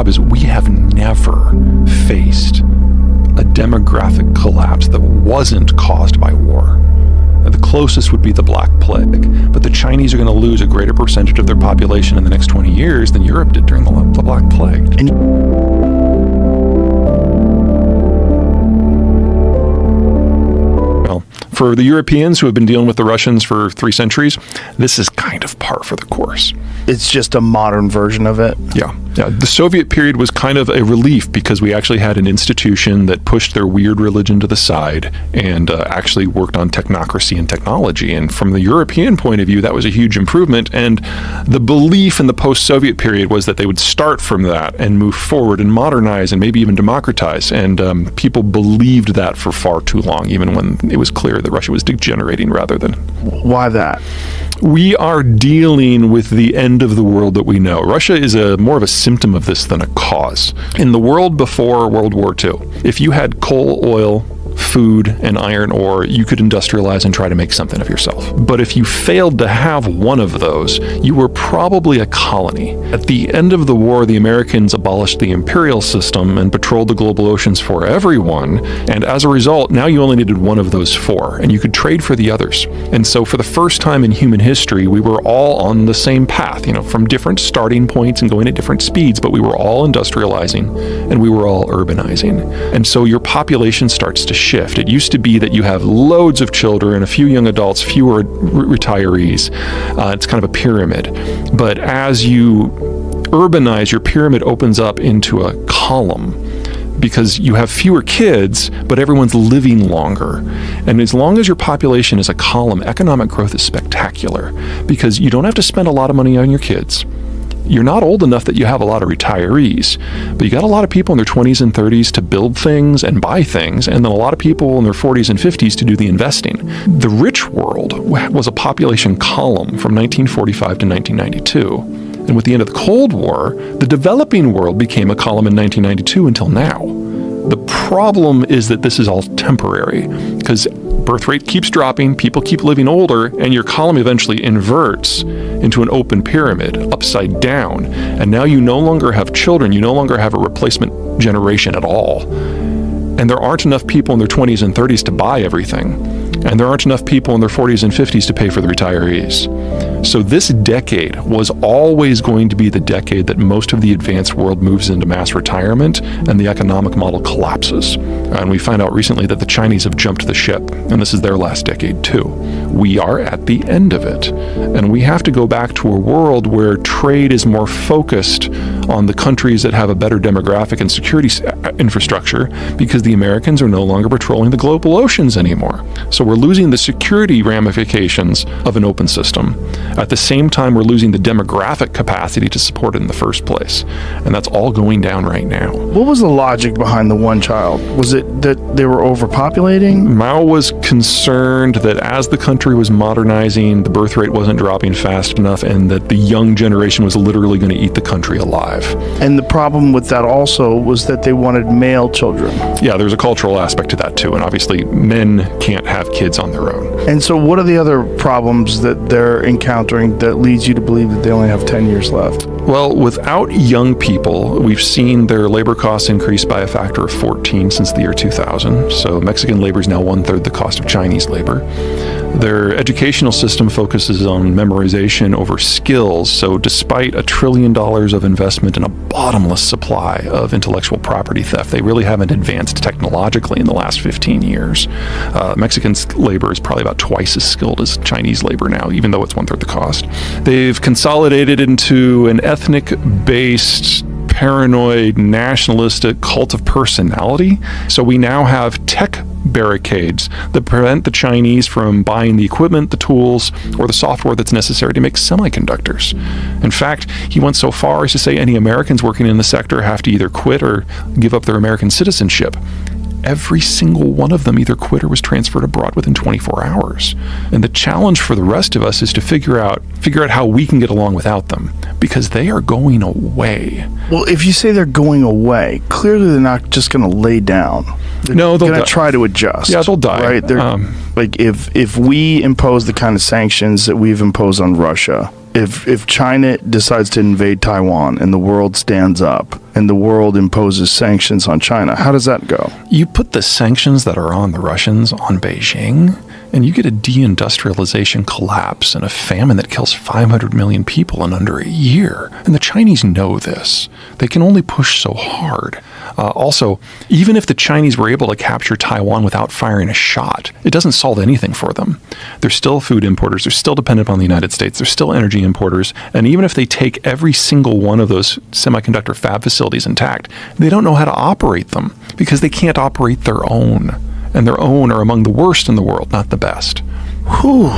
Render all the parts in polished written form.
is we have never faced a demographic collapse that wasn't caused by war. The closest would be the Black Plague, but the Chinese are going to lose a greater percentage of their population in the next 20 years than Europe did during the Black Plague. Well, for the Europeans who have been dealing with the Russians for 3 centuries, this is kind of par for the course. It's just a modern version of it. Yeah. The Soviet period was kind of a relief because we actually had an institution that pushed their weird religion to the side and actually worked on technocracy and technology. And from the European point of view, that was a huge improvement. And the belief in the post-Soviet period was that they would start from that and move forward and modernize and maybe even democratize. And people believed that for far too long, even when it was clear that Russia was degenerating rather than... Why that? We are dealing with the end of the world that we know. Russia is more of a symptom of this than a cause. In the world before World War II, if you had coal, oil, food, and iron ore, you could industrialize and try to make something of yourself. But if you failed to have one of those, you were probably a colony. At the end of the war, the Americans abolished the imperial system and patrolled the global oceans for everyone, and as a result, now you only needed one of those 4, and you could trade for the others. And so for the first time in human history, we were all on the same path, from different starting points and going at different speeds, but we were all industrializing, and we were all urbanizing. And so your population starts to shift. It used to be that you have loads of children, a few young adults, fewer retirees. It's kind of a pyramid. But as you urbanize, your pyramid opens up into a column because you have fewer kids, but everyone's living longer. And as long as your population is a column, economic growth is spectacular because you don't have to spend a lot of money on your kids. You're not old enough that you have a lot of retirees, but you got a lot of people in their 20s and 30s to build things and buy things, and then a lot of people in their 40s and 50s to do the investing. The rich world was a population column from 1945 to 1992. And with the end of the Cold War, the developing world became a column in 1992 until now. The problem is that this is all temporary because birth rate keeps dropping, people keep living older, and your column eventually inverts into an open pyramid, upside down. And now you no longer have children, you no longer have a replacement generation at all. And there aren't enough people in their 20s and 30s to buy everything. And there aren't enough people in their 40s and 50s to pay for the retirees. So this decade was always going to be the decade that most of the advanced world moves into mass retirement and the economic model collapses. And we find out recently that the Chinese have jumped the ship, and this is their last decade too. We are at the end of it. And we have to go back to a world where trade is more focused on the countries that have a better demographic and security infrastructure because the Americans are no longer patrolling the global oceans anymore. So we're losing the security ramifications of an open system. At the same time, we're losing the demographic capacity to support it in the first place. And that's all going down right now. What was the logic behind the one child? Was it that they were overpopulating? Mao was concerned that as the country was modernizing, the birth rate wasn't dropping fast enough and that the young generation was literally going to eat the country alive. And the problem with that also was that they wanted male children. Yeah, there's a cultural aspect to that too. And obviously, men can't have kids on their own. And so what are the other problems that they're encountering that leads you to believe that they only have 10 years left? Well, without young people, we've seen their labor costs increase by a factor of 14 since the year 2000. So Mexican labor is now 1/3 the cost of Chinese labor. Their educational system focuses on memorization over skills. So despite $1 trillion of investment in a bottomless supply of intellectual property theft, they really haven't advanced technologically in the last 15 years. Mexican labor is probably about twice as skilled as Chinese labor now, even though it's 1/3 the cost. They've consolidated into an ethnic-based, paranoid, nationalistic cult of personality. So we now have tech barricades that prevent the Chinese from buying the equipment, the tools, or the software that's necessary to make semiconductors. In fact, he went so far as to say any Americans working in the sector have to either quit or give up their American citizenship. Every single one of them either quit or was transferred abroad within 24 hours. And the challenge for the rest of us is to figure out how we can get along without them, because they are going away. Well, if you say they're going away, clearly they're not just going to lay down. They're no, they'll going to try to adjust. Yeah, they'll die. Right? Like if we impose the kind of sanctions that we've imposed on Russia, if China decides to invade Taiwan and the world stands up and the world imposes sanctions on China, how does that go? You put the sanctions that are on the Russians on Beijing, and you get a deindustrialization collapse and a famine that kills 500 million people in under a year. And the Chinese know this. They can only push so hard. Also, even if the Chinese were able to capture Taiwan without firing a shot, it doesn't solve anything for them. They're still food importers. They're still dependent on the United States. They're still energy importers. And even if they take every single one of those semiconductor fab facilities intact, they don't know how to operate them because they can't operate their own. And their own are among the worst in the world, not the best. Whew.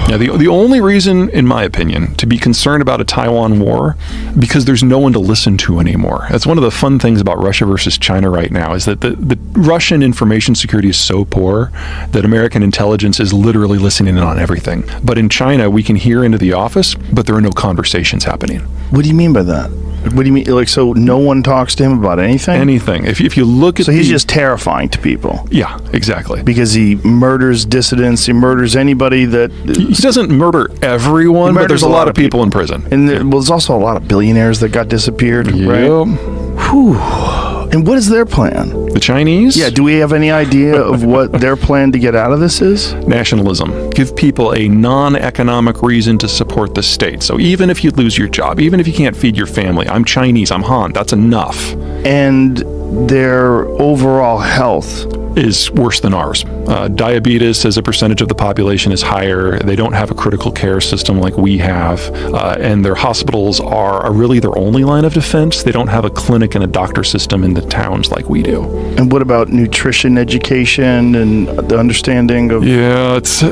Now, the only reason, in my opinion, to be concerned about a Taiwan war, because there's no one to listen to anymore. That's one of the fun things about Russia versus China right now, is that the Russian information security is so poor that American intelligence is literally listening in on everything. But in China, we can hear into the office, but there are no conversations happening. What do you mean by that? What do you mean? Like, so no one talks to him about anything? Anything. If you look at So he's just terrifying to people. Yeah, exactly. Because he murders dissidents, he murders anybody that... He doesn't murder everyone, but there's a lot of people in prison. And there's also a lot of billionaires that got disappeared, right? Yep. Whew. And what is their plan? The Chinese? Yeah, do we have any idea of what their plan to get out of this is? Nationalism. Give people a non-economic reason to support the state. So even if you lose your job, even if you can't feed your family, I'm Chinese, I'm Han, that's enough. And their overall health is worse than ours. Diabetes as a percentage of the population is higher. They don't have a critical care system like we have. And their hospitals are really their only line of defense. They don't have a clinic and a doctor system in the towns like we do. And what about nutrition education and the understanding of... Yeah, it's...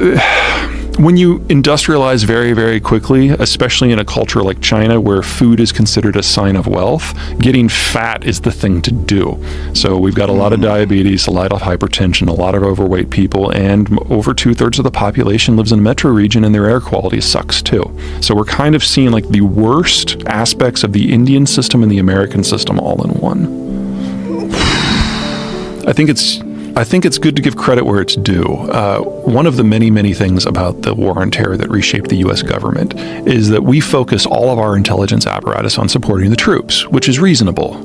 When you industrialize very, very quickly, especially in a culture like China where food is considered a sign of wealth, getting fat is the thing to do. So we've got a lot of diabetes, a lot of hypertension, a lot of overweight people, and over 2/3 of the population lives in the metro region and their air quality sucks too. So we're kind of seeing like the worst aspects of the Indian system and the American system all in one. I think it's good to give credit where it's due. One of the many, many things about the war on terror that reshaped the U.S. government is that we focus all of our intelligence apparatus on supporting the troops, which is reasonable.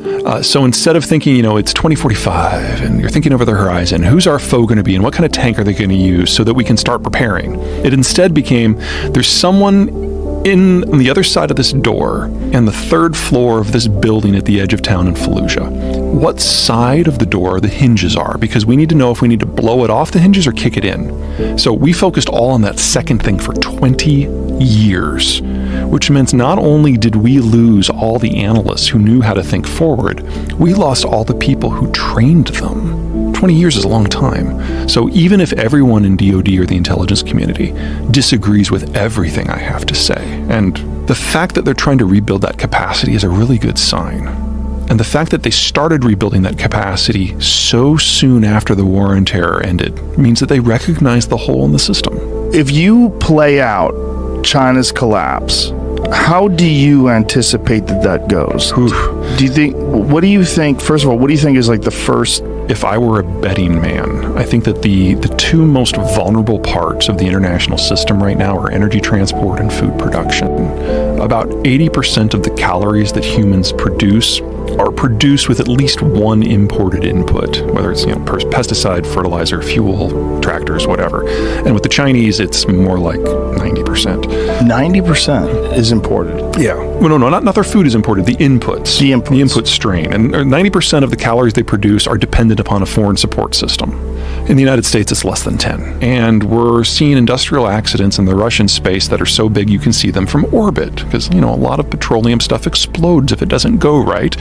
So instead of thinking, it's 2045 and you're thinking over the horizon, who's our foe going to be and what kind of tank are they going to use so that we can start preparing? It instead became, there's someone on the other side of this door and the third floor of this building at the edge of town in Fallujah. What side of the door the hinges are, because we need to know if we need to blow it off the hinges or kick it in. So we focused all on that second thing for 20 years, which meant not only did we lose all the analysts who knew how to think forward, we lost all the people who trained them. 20 years is a long time. So even if everyone in DoD or the intelligence community disagrees with everything I have to say, and the fact that they're trying to rebuild that capacity is a really good sign. And the fact that they started rebuilding that capacity so soon after the war on terror ended means that they recognize the hole in the system. If you play out China's collapse, how do you anticipate that goes? What do you think, first of all, what do you think is like the first... If I were a betting man, I think that the two most vulnerable parts of the international system right now are energy transport and food production. About 80% of the calories that humans produce are produced with at least one imported input, whether it's pesticide, fertilizer, fuel, tractors, whatever. And with the Chinese, it's more like 90%. 90% is imported. Yeah. Well, no, not their food is imported. The inputs. The input strain. And 90% of the calories they produce are dependent upon a foreign support system. In the United States, it's less than 10. And we're seeing industrial accidents in the Russian space that are so big you can see them from orbit, because, a lot of petroleum stuff explodes if it doesn't go right.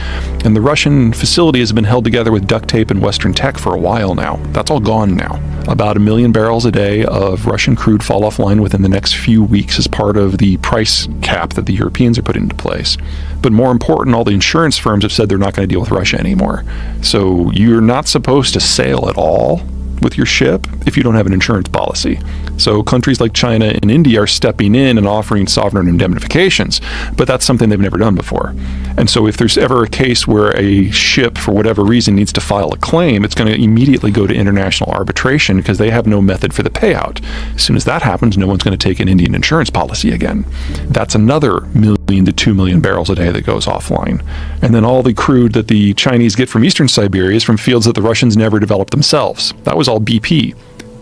And the Russian facility has been held together with duct tape and Western tech for a while now. That's all gone now. About 1 million barrels a day of Russian crude fall offline within the next few weeks as part of the price cap that the Europeans are putting into place. But more important, all the insurance firms have said they're not going to deal with Russia anymore. So you're not supposed to sail at all with your ship if you don't have an insurance policy. So countries like China and India are stepping in and offering sovereign indemnifications, but that's something they've never done before. And so if there's ever a case where a ship, for whatever reason, needs to file a claim, it's going to immediately go to international arbitration because they have no method for the payout. As soon as that happens, no one's going to take an Indian insurance policy again. That's another 1 million to 2 million barrels a day that goes offline. And then all the crude that the Chinese get from eastern Siberia is from fields that the Russians never developed themselves. That was all BP.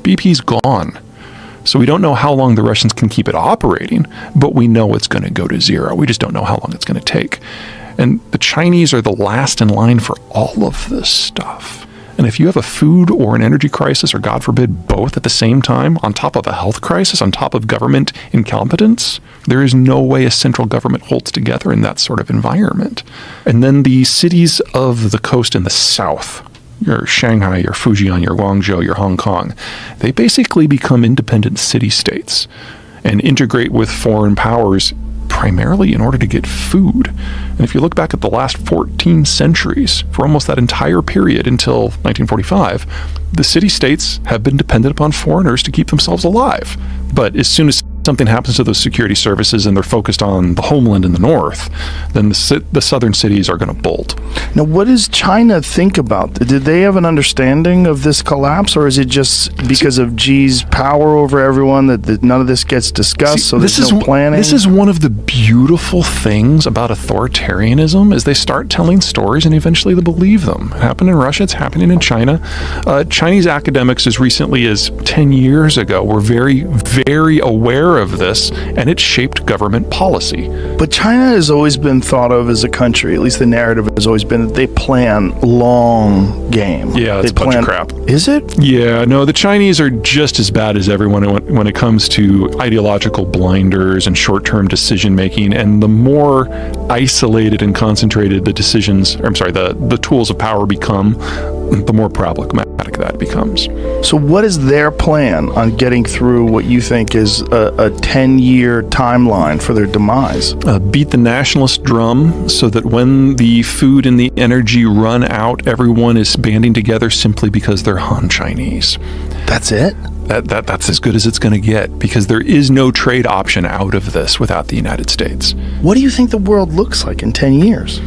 BP's gone. So we don't know how long the Russians can keep it operating, but we know it's going to go to zero. We just don't know how long it's going to take. And the Chinese are the last in line for all of this stuff. And if you have a food or an energy crisis, or God forbid, both at the same time, on top of a health crisis, on top of government incompetence, there is no way a central government holds together in that sort of environment. And then the cities of the coast in the south, your Shanghai, your Fujian, your Guangzhou, your Hong Kong, they basically become independent city-states and integrate with foreign powers primarily in order to get food. And if you look back at the last 14 centuries, for almost that entire period until 1945, the city-states have been dependent upon foreigners to keep themselves alive. But as soon as something happens to those security services and they're focused on the homeland in the north, then the southern cities are going to bolt. Now, what does China think about? Did they have an understanding of this collapse, or is it just because of Xi's power over everyone that none of this gets discussed, so there's no planning? This is one of the beautiful things about authoritarianism, is they start telling stories and eventually they believe them. It happened in Russia, it's happening in China. Chinese academics as recently as 10 years ago were very, very aware of this, and it shaped government policy. But China has always been thought of as a country, at least the narrative has always been that they plan long game. Yeah, it's a bunch of crap. Is it? Yeah, no, the Chinese are just as bad as everyone when it comes to ideological blinders and short-term decision making, and the more isolated and concentrated the the tools of power become, the more problematic that becomes. So what is their plan on getting through what you think is a 10-year timeline for their demise? Beat the nationalist drum so that when the food and the energy run out, everyone is banding together simply because they're Han Chinese. That's it? That's as good as it's going to get, because there is no trade option out of this without the United States. What do you think the world looks like in 10 years?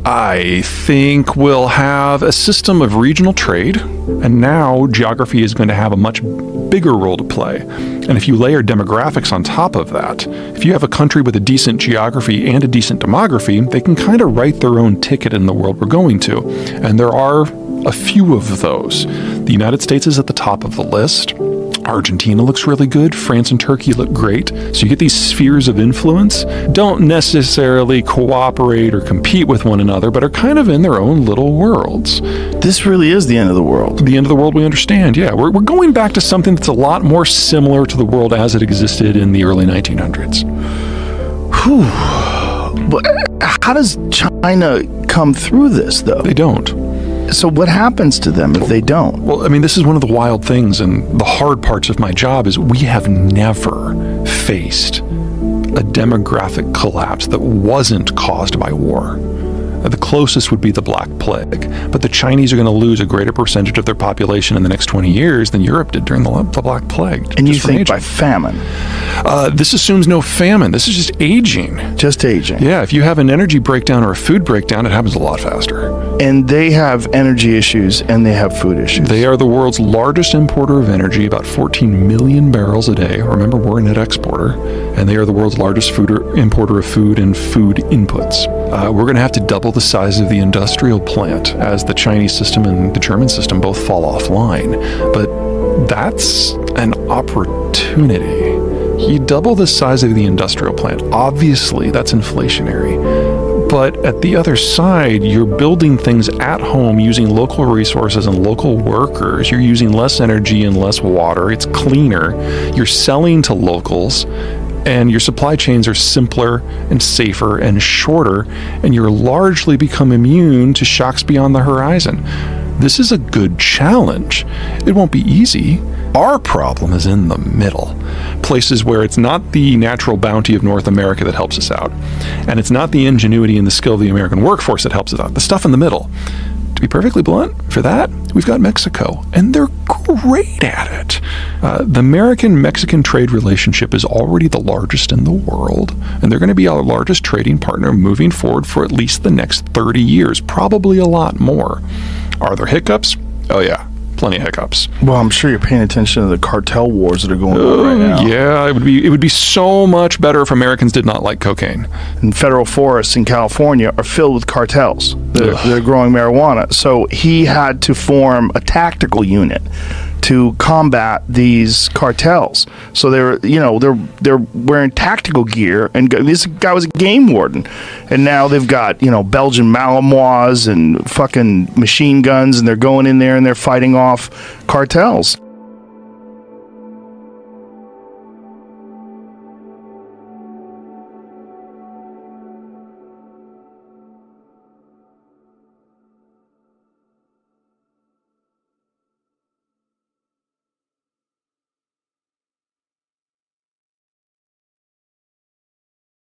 I think we'll have a system of regional trade, and now geography is going to have a much bigger role to play. And if you layer demographics on top of that, if you have a country with a decent geography and a decent demography, they can kind of write their own ticket in the world we're going to. And there are a few of those. The United States is at the top of the list. Argentina looks really good. France and Turkey look great. So you get these spheres of influence, don't necessarily cooperate or compete with one another, but are kind of in their own little worlds. This really is the end of the world. The end of the world we understand, yeah. We're going back to something that's a lot more similar to the world as it existed in the early 1900s. Whew. But how does China come through this, though? They don't. So what happens to them if they don't? Well, I mean, this is one of the wild things, and the hard parts of my job is we have never faced a demographic collapse that wasn't caused by war. The closest would be the Black Plague, but the Chinese are going to lose a greater percentage of their population in the next 20 years than Europe did during the Black Plague. And you think by famine? This assumes no famine. This is just aging. Just aging. Yeah, if you have an energy breakdown or a food breakdown, it happens a lot faster. And they have energy issues and they have food issues. They are the world's largest importer of energy, about 14 million barrels a day. Remember, we're a net exporter. And they are the world's largest importer of food and food inputs. We're going to have to double the size of the industrial plant as the Chinese system and the German system both fall offline. But that's an opportunity. You double the size of the industrial plant. Obviously, that's inflationary. But at the other side, you're building things at home using local resources and local workers. You're using less energy and less water. It's cleaner. You're selling to locals. And your supply chains are simpler and safer and shorter, and you're largely become immune to shocks beyond the horizon. This is a good challenge. It won't be easy. Our problem is in the middle. Places where it's not the natural bounty of North America that helps us out, and it's not the ingenuity and the skill of the American workforce that helps us out. The stuff in the middle. To be perfectly blunt, for that, we've got Mexico, and they're great at it. The American-Mexican trade relationship is already the largest in the world, and they're going to be our largest trading partner moving forward for at least the next 30 years, probably a lot more. Are there hiccups? Oh yeah, plenty of hiccups. Well, I'm sure you're paying attention to the cartel wars that are going on right now. Yeah, it would be so much better if Americans did not like cocaine. And federal forests in California are filled with cartels that are growing marijuana. So he had to form a tactical unit to combat these cartels. So they're wearing tactical gear, and this guy was a game warden, and now they've got Belgian Malinois and fucking machine guns, and they're going in there and they're fighting off cartels.